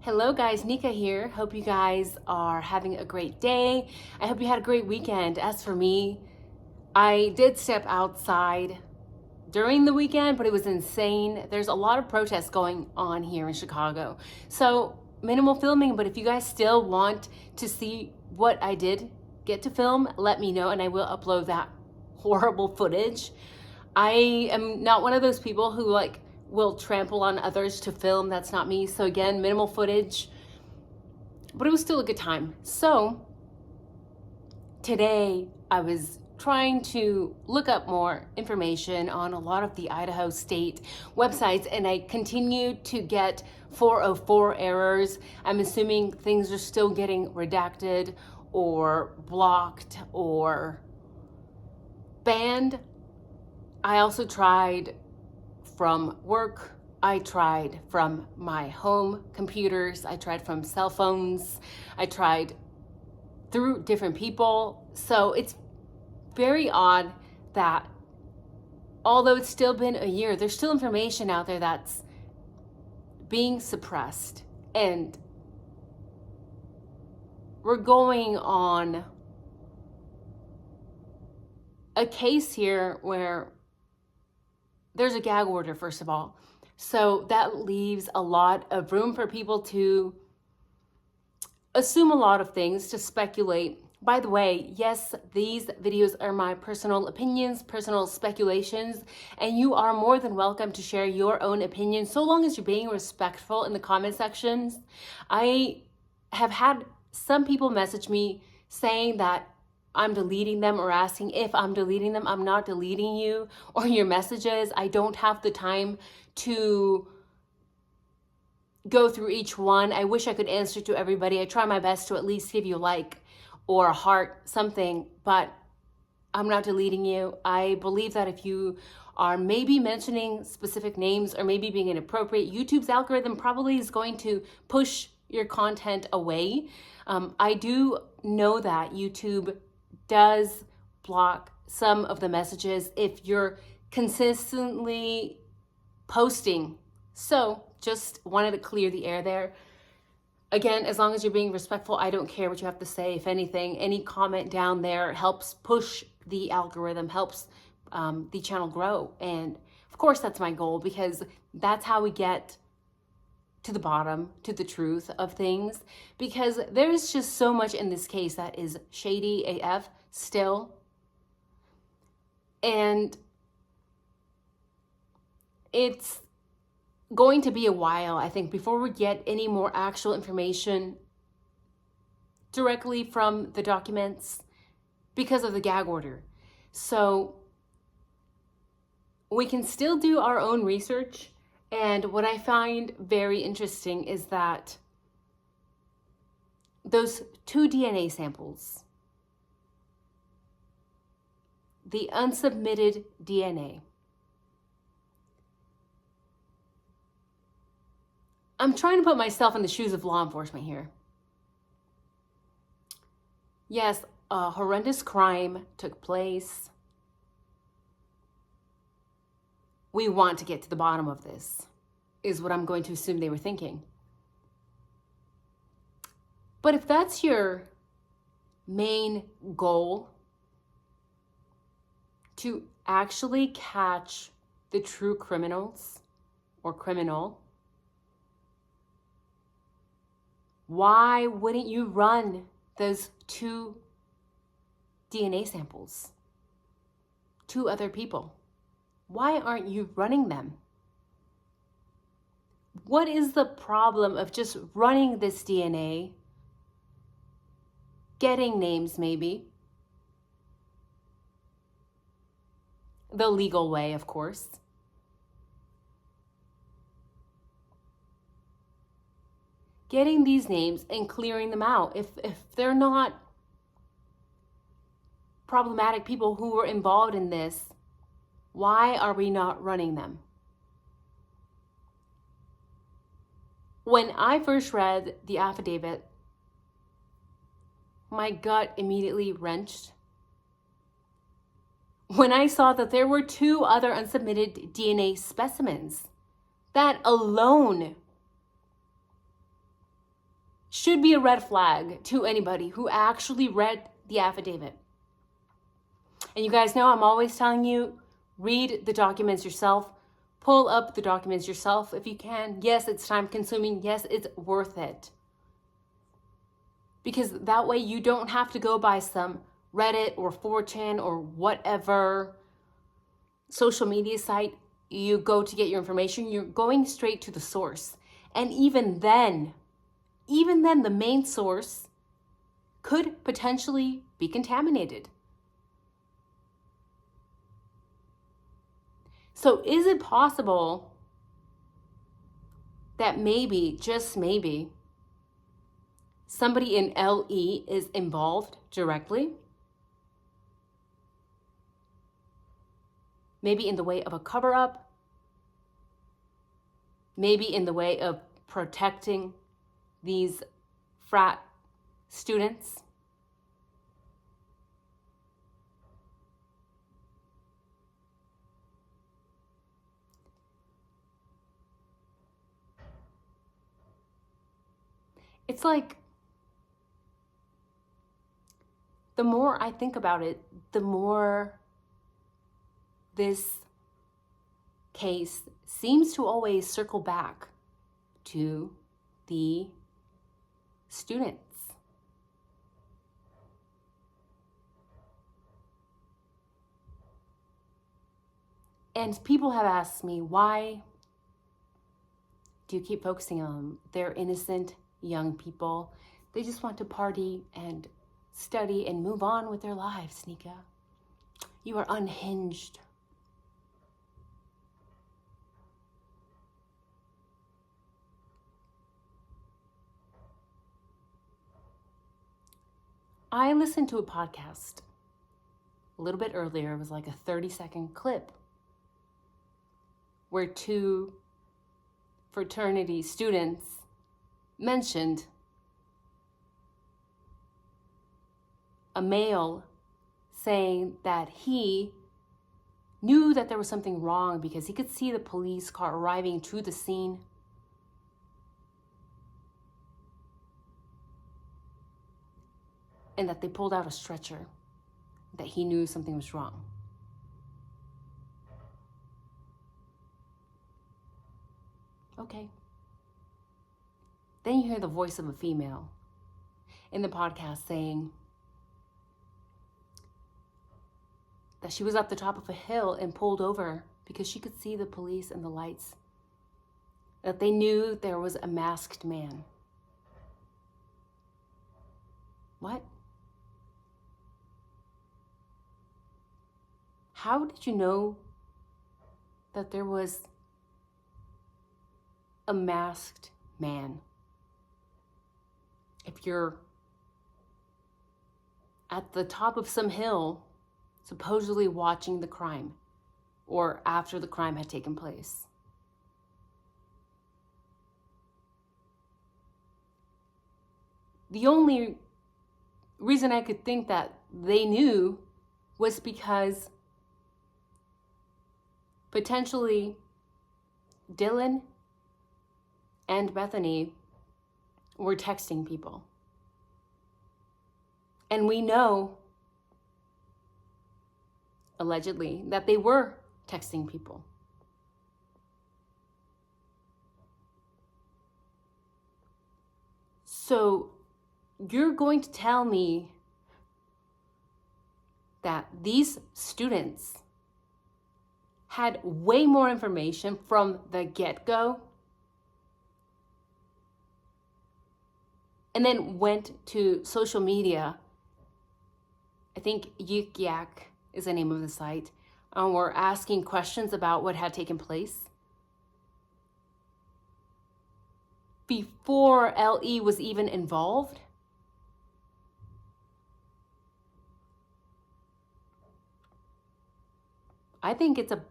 Hello guys, Nika here. Hope you guys are having a great day. I hope you had a great weekend. As for me, I did step outside during the weekend, but it was insane. There's a lot of protests going on here in Chicago. So minimal filming, but if you guys still want to see what I did get to film, let me know and I will upload that horrible footage. I am not one of those people who will trample on others to film. That's not me. So again, minimal footage, but it was still a good time. So today I was trying to look up more information on a lot of the Idaho state websites, and I continued to get 404 errors. I'm assuming things are still getting redacted or blocked or banned. I also tried from work, I tried from my home computers, I tried from cell phones, I tried through different people. So it's very odd that although it's still been a year, there's still information out there that's being suppressed. And we're going on a case here where there's a gag order, first of all. So that leaves a lot of room for people to assume a lot of things, to speculate. By the way, yes, these videos are my personal opinions, personal speculations, and you are more than welcome to share your own opinion so long as you're being respectful in the comment sections. I have had some people message me saying that I'm deleting them or asking if I'm deleting them. I'm not deleting you or your messages. I don't have the time to go through each one. I wish I could answer to everybody. I try my best to at least give you a like or a heart, something, but I'm not deleting you. I believe that if you are maybe mentioning specific names or maybe being inappropriate, YouTube's algorithm probably is going to push your content away. I do know that YouTube does block some of the messages if you're consistently posting. So just wanted to clear the air there. Again, as long as you're being respectful, I don't care what you have to say. If anything, any comment down there helps push the algorithm, helps the channel grow. And of course, that's my goal, because that's how we get to the bottom, to the truth of things, because there's just so much in this case that is shady AF still. And it's going to be a while, I think, before we get any more actual information directly from the documents because of the gag order. So we can still do our own research. And what I find very interesting is that those 2 DNA samples, the unsubmitted DNA, I'm trying to put myself in the shoes of law enforcement here. Yes, a horrendous crime took place. We want to get to the bottom of this, is what I'm going to assume they were thinking. But if that's your main goal, to actually catch the true criminals or criminal, why wouldn't you run those 2 DNA samples to other people? Why aren't you running them? What is the problem of just running this DNA, getting names maybe, the legal way, of course, getting these names and clearing them out? If they're not problematic people who were involved in this, why are we not running them? When I first read the affidavit, my gut immediately wrenched. When I saw that there were 2 other unsubmitted DNA specimens, that alone should be a red flag to anybody who actually read the affidavit. And you guys know I'm always telling you, read the documents yourself. Pull up the documents yourself if you can. Yes, it's time consuming. Yes, it's worth it. Because that way you don't have to go by some Reddit or 4chan or whatever social media site you go to get your information. You're going straight to the source. And even then, the main source could potentially be contaminated. So is it possible that maybe, just maybe, somebody in LE is involved directly? Maybe in the way of a cover-up? Maybe in the way of protecting these frat students? It's like, the more I think about it, the more this case seems to always circle back to the students. And people have asked me, why do you keep focusing on them? They're innocent young people. They just want to party and study and move on with their lives, Nika. You are unhinged. I listened to a podcast a little bit earlier. It was like a 30-second clip where two fraternity students mentioned a male saying that he knew that there was something wrong because he could see the police car arriving to the scene. And that they pulled out a stretcher, that he knew something was wrong. Okay. Then you hear the voice of a female in the podcast saying that she was at the top of a hill and pulled over because she could see the police and the lights, that they knew there was a masked man. What? How did you know that there was a masked man? If you're at the top of some hill, supposedly watching the crime, or after the crime had taken place. The only reason I could think that they knew was because potentially Dylan and Bethany were texting people. And we know, allegedly, that they were texting people. So you're going to tell me that these students had way more information from the get-go and then went to social media. I think Yik Yak is the name of the site. Were asking questions about what had taken place before LE was even involved. I think it's a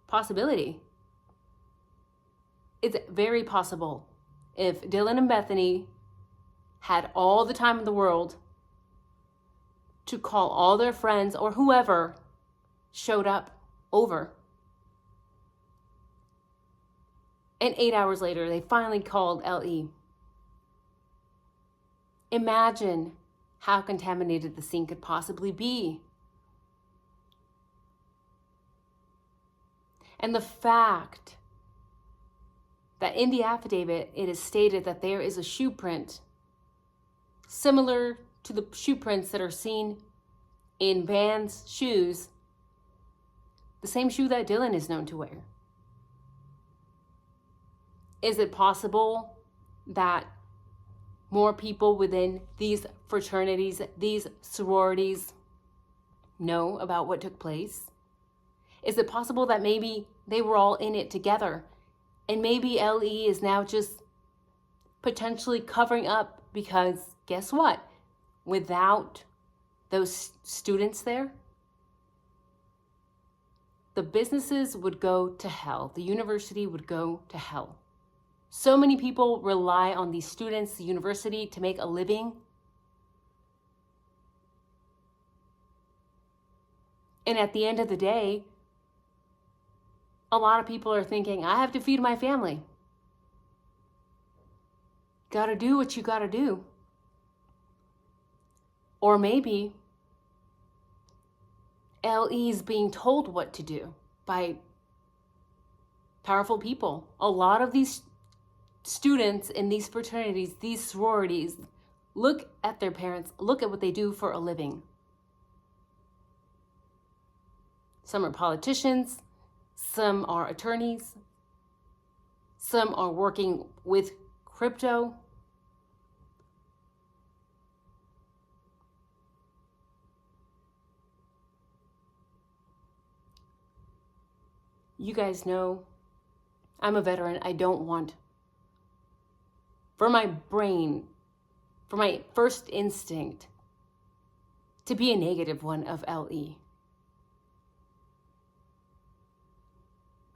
possibility. It's very possible if Dylan and Bethany had all the time in the world to call all their friends or whoever showed up over. And 8 hours later, they finally called LE. Imagine how contaminated the scene could possibly be. And the fact that in the affidavit, it is stated that there is a shoe print similar to the shoe prints that are seen in Van's shoes, the same shoe that Dylan is known to wear. Is it possible that more people within these fraternities, these sororities, know about what took place? Is it possible that maybe they were all in it together and maybe LE is now just potentially covering up because guess what? Without those students there, the businesses would go to hell. The university would go to hell. So many people rely on these students, the university, to make a living. And at the end of the day, a lot of people are thinking, I have to feed my family. Gotta do what you gotta do. Or maybe LE is being told what to do by powerful people. A lot of these students in these fraternities, these sororities, look at their parents, look at what they do for a living. Some are politicians, some are attorneys, some are working with crypto. You guys know I'm a veteran. I don't want, for my brain, for my first instinct, to be a negative one of LE.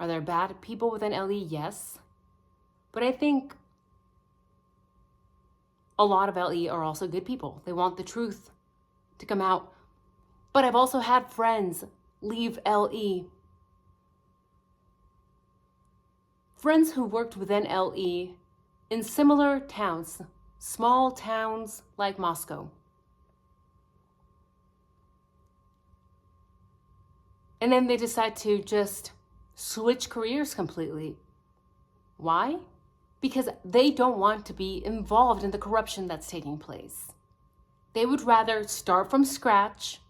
Are there bad people within LE? Yes. But I think a lot of LE are also good people. They want the truth to come out. But I've also had friends leave LE. Friends who worked within LE in similar towns, small towns like Moscow. And then they decide to just switch careers completely. Why? Because they don't want to be involved in the corruption that's taking place. They would rather start from scratch.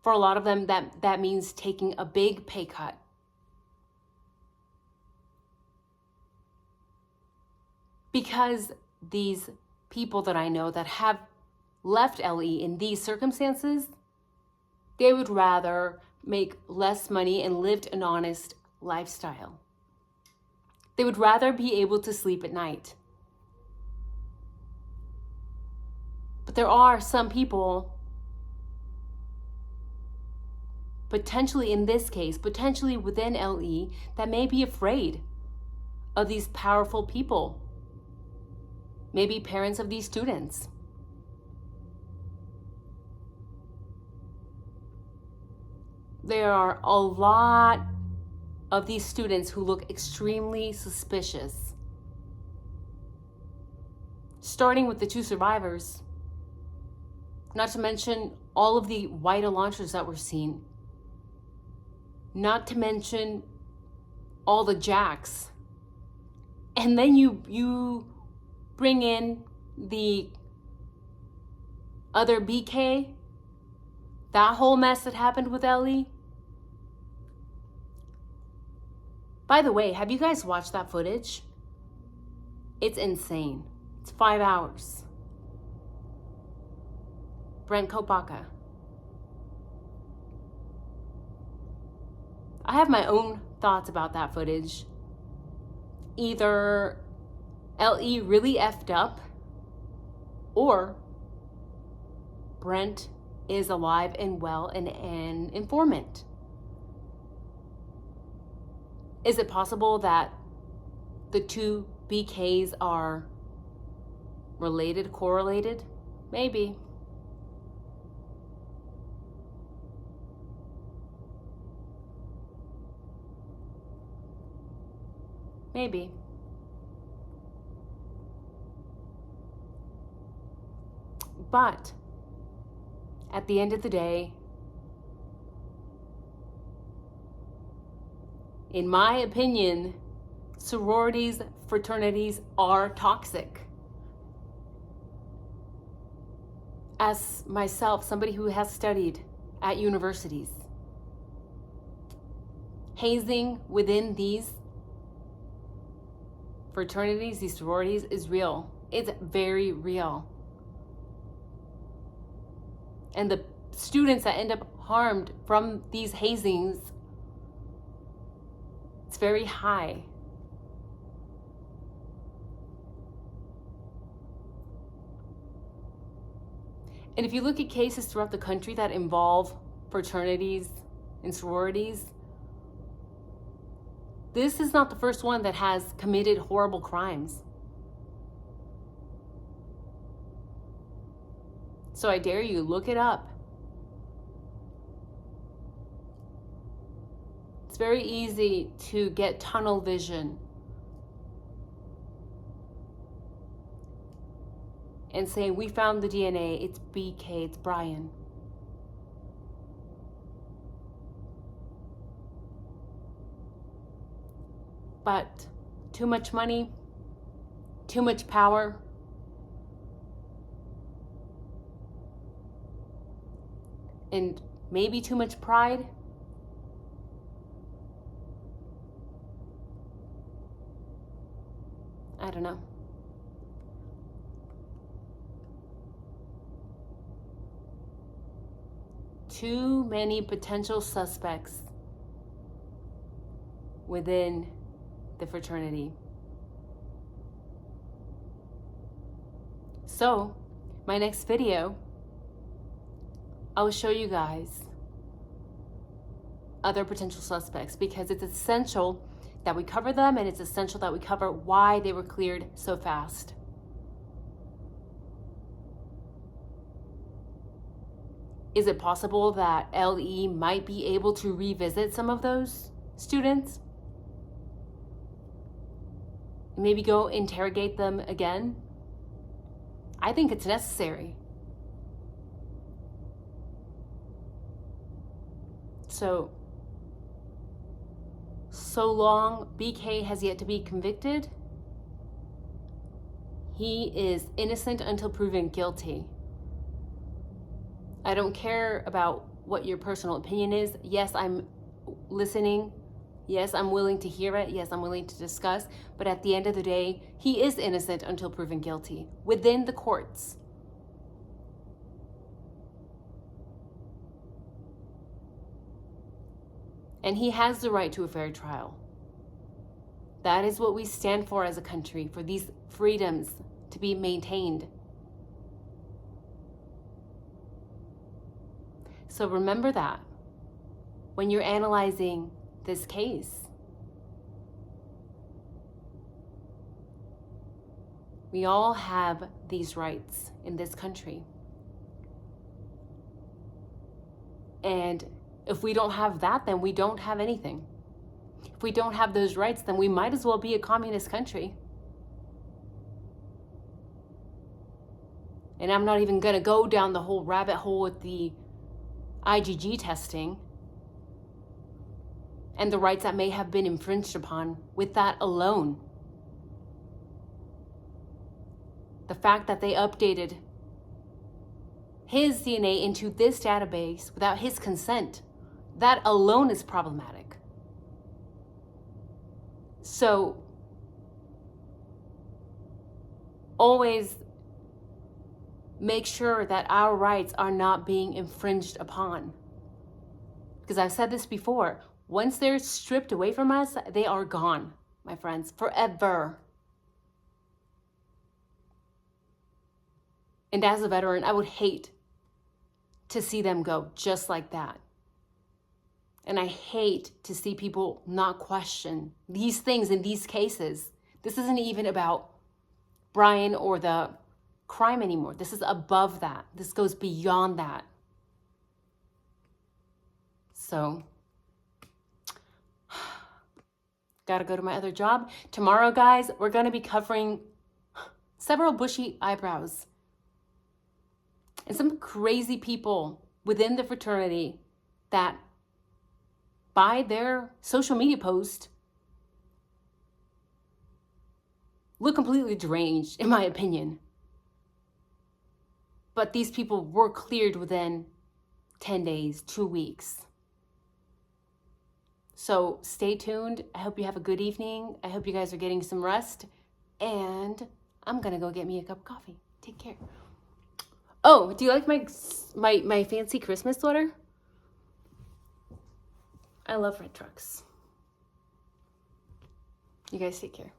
For a lot of them, that means taking a big pay cut. Because these people that I know that have left LE in these circumstances, they would rather make less money and lived an honest lifestyle. They would rather be able to sleep at night. But there are some people, potentially in this case, potentially within LE, that may be afraid of these powerful people. Maybe parents of these students. There are a lot of these students who look extremely suspicious. Starting with the 2 survivors, not to mention all of the white launchers that were seen, not to mention all the jacks. And then you bring in the other BK, that whole mess that happened with LE. By the way, have you guys watched that footage? It's insane. It's 5 hours. Brent Kopaka. I have my own thoughts about that footage. Either LE really effed up, or Brent is alive and well and an informant. Is it possible that the 2 BKs are related, correlated? Maybe. Maybe. But at the end of the day, in my opinion, sororities, fraternities are toxic. As myself, somebody who has studied at universities, hazing within these fraternities, these sororities, is real. It's very real. And the students that end up harmed from these hazings, it's very high. And if you look at cases throughout the country that involve fraternities and sororities, this is not the first one that has committed horrible crimes. So I dare you, look it up. It's very easy to get tunnel vision and say, we found the DNA, it's BK, it's Brian. But too much money, too much power, and maybe too much pride. I don't know. Too many potential suspects within the fraternity. So, my next video, I will show you guys other potential suspects, because it's essential that we cover them, and it's essential that we cover why they were cleared so fast. Is it possible that LE might be able to revisit some of those students? Maybe go interrogate them again? I think it's necessary. So long BK has yet to be convicted, he is innocent until proven guilty. I don't care about what your personal opinion is. Yes, I'm listening. Yes, I'm willing to hear it. Yes, I'm willing to discuss. But at the end of the day, he is innocent until proven guilty within the courts. And he has the right to a fair trial. That is what we stand for as a country, for these freedoms to be maintained. So remember that when you're analyzing this case. We all have these rights in this country. And if we don't have that, then we don't have anything. If we don't have those rights, then we might as well be a communist country. And I'm not even going to go down the whole rabbit hole with the IgG testing and the rights that may have been infringed upon with that alone. The fact that they updated his DNA into this database without his consent, that alone is problematic. So always make sure that our rights are not being infringed upon. Because I've said this before, once they're stripped away from us, they are gone, my friends, forever. And as a veteran, I would hate to see them go just like that. And I hate to see people not question these things in these cases. This isn't even about Brian or the crime anymore. This is above that. This goes beyond that. So, gotta go to my other job. Tomorrow, guys, we're gonna be covering several bushy eyebrows. and some crazy people within the fraternity that by their social media post look completely deranged, in my opinion. But these people were cleared within 10 days, 2 weeks. So stay tuned. I hope you have a good evening. I hope you guys are getting some rest. And I'm going to go get me a cup of coffee. Take care. Oh, do you like my fancy Christmas sweater? I love red trucks. You guys take care.